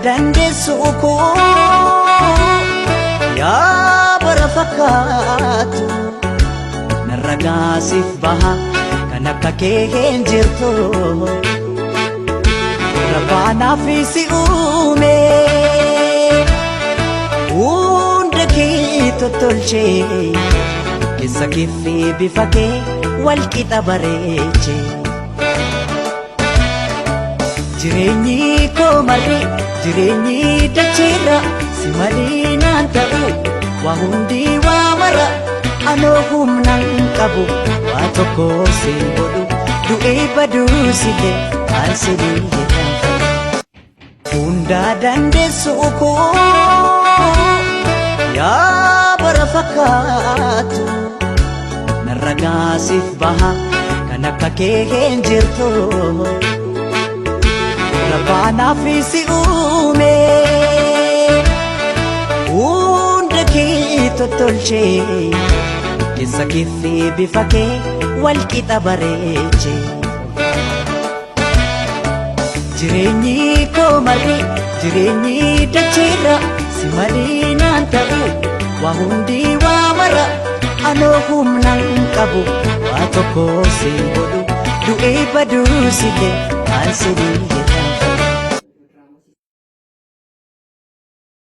dandeessu koo yaa bara fakkaatu narra gaasiif baha kan akka kee hin jirtu rabbaanaaf si uume hunda kee tottolchee keessa keefi bifa kee wal qixa bareeche jireenyi koo marri jireenyi dacheera si malee naan ta'u waa hundi waa mara anoo humnaan qabu waa tokko si godhu du'ee baduu sile maal sidii jedhan hunda dandeessu koo yaa bara fakkaatu narra gaasiif baha kan akka kee hin jirtu rabbaanaaf si uume hunda kee tottolchee keessa keefi bifa kee wal qixa bareeche jireenyi koo marri jireenyi dacheera si malee naan ta'u waa hundi waa mara anoo humnaan qabu waa tokko si godhu du'ee baduu sile maal sidii